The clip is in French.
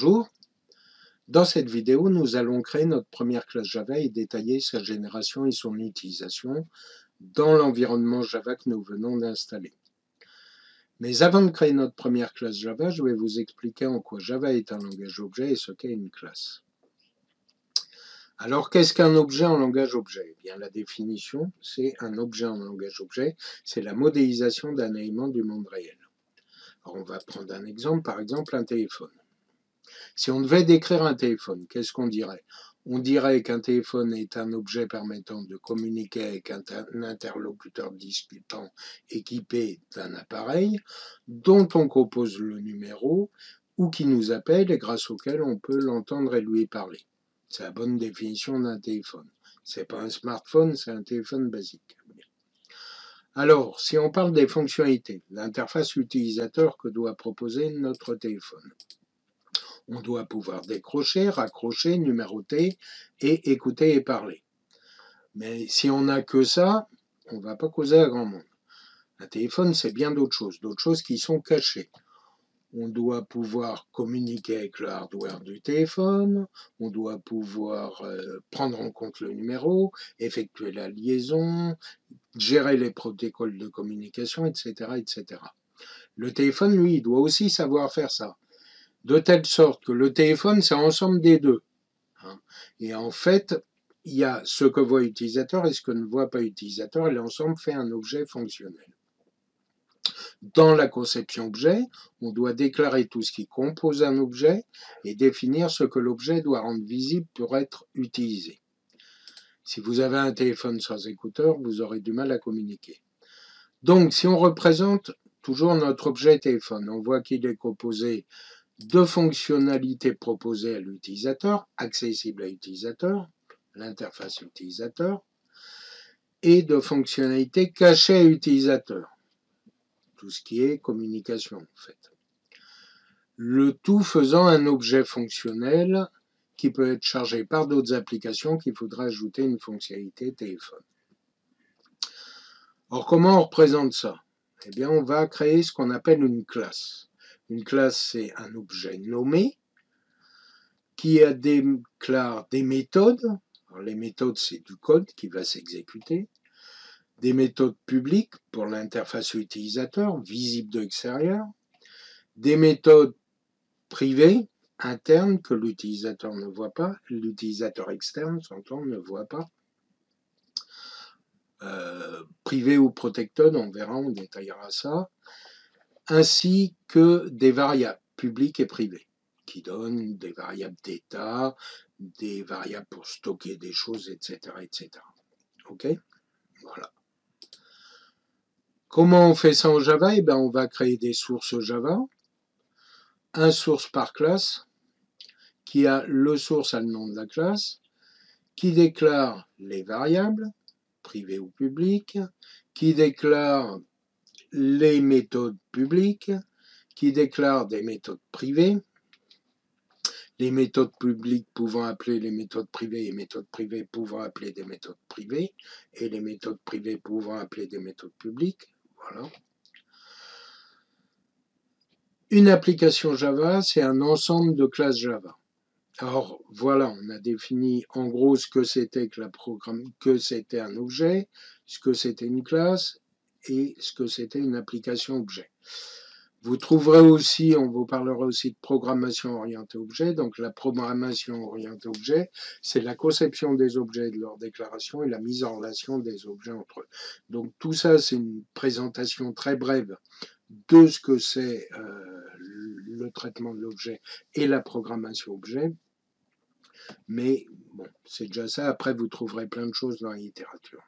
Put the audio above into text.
Bonjour, dans cette vidéo, nous allons créer notre première classe Java et détailler sa génération et son utilisation dans l'environnement Java que nous venons d'installer. Mais avant de créer notre première classe Java, je vais vous expliquer en quoi Java est un langage objet et ce qu'est une classe. Alors, qu'est-ce qu'un objet en langage objet? Eh bien, la définition, c'est un objet en langage objet, c'est la modélisation d'un élément du monde réel. Alors, on va prendre un exemple, par exemple un téléphone. Si on devait décrire un téléphone, qu'est-ce qu'on dirait? On dirait qu'un téléphone est un objet permettant de communiquer avec un interlocuteur discutant équipé d'un appareil dont on compose le numéro ou qui nous appelle et grâce auquel on peut l'entendre et lui parler. C'est la bonne définition d'un téléphone. C'est pas un smartphone, c'est un téléphone basique. Alors, si on parle des fonctionnalités, l'interface utilisateur que doit proposer notre téléphone. On doit pouvoir décrocher, raccrocher, numéroter et écouter et parler. Mais si on n'a que ça, on ne va pas causer à grand monde. Un téléphone, c'est bien d'autres choses qui sont cachées. On doit pouvoir communiquer avec le hardware du téléphone, on doit pouvoir prendre en compte le numéro, effectuer la liaison, gérer les protocoles de communication, etc., etc. Le téléphone, lui, il doit aussi savoir faire ça. De telle sorte que le téléphone, c'est l'ensemble des deux. Et en fait, il y a ce que voit l'utilisateur et ce que ne voit pas l'utilisateur, et l'ensemble fait un objet fonctionnel. Dans la conception objet, on doit déclarer tout ce qui compose un objet et définir ce que l'objet doit rendre visible pour être utilisé. Si vous avez un téléphone sans écouteur, vous aurez du mal à communiquer. Donc, si on représente toujours notre objet téléphone, on voit qu'il est composé de fonctionnalités proposées à l'utilisateur, accessibles à l'utilisateur, l'interface utilisateur, et de fonctionnalités cachées à l'utilisateur, tout ce qui est communication en fait. Le tout faisant un objet fonctionnel qui peut être chargé par d'autres applications qu'il faudra ajouter une fonctionnalité téléphone. Alors comment on représente ça? Eh bien on va créer ce qu'on appelle une classe. Une classe, c'est un objet nommé qui déclare des méthodes. Alors, les méthodes, c'est du code qui va s'exécuter. Des méthodes publiques pour l'interface utilisateur, visible de l'extérieur. Des méthodes privées, internes, que l'utilisateur ne voit pas. L'utilisateur externe, s'entend, ne voit pas. Privé ou protected, on verra, on détaillera ça. Ainsi que des variables publiques et privées, qui donnent des variables d'état, des variables pour stocker des choses, etc., etc. OK? Voilà. Comment on fait ça en Java? Eh bien, on va créer des sources Java, un source par classe, qui a le source à le nom de la classe, qui déclare les variables, privées ou publiques, qui déclare les méthodes publiques, qui déclare des méthodes privées, les méthodes publiques pouvant appeler les méthodes privées et les méthodes privées pouvant appeler des méthodes privées et les méthodes privées pouvant appeler des méthodes publiques. Voilà. Une application Java, c'est un ensemble de classes Java. Alors voilà, on a défini en gros ce que c'était que c'était un objet, ce que c'était une classe et ce que c'était une application objet. Vous trouverez aussi, on vous parlera aussi de programmation orientée objet. Donc la programmation orientée objet, c'est la conception des objets et de leur déclaration et la mise en relation des objets entre eux. Donc tout ça, c'est une présentation très brève de ce que c'est le traitement de l'objet et la programmation objet. Mais bon, c'est déjà ça. Après, vous trouverez plein de choses dans la littérature.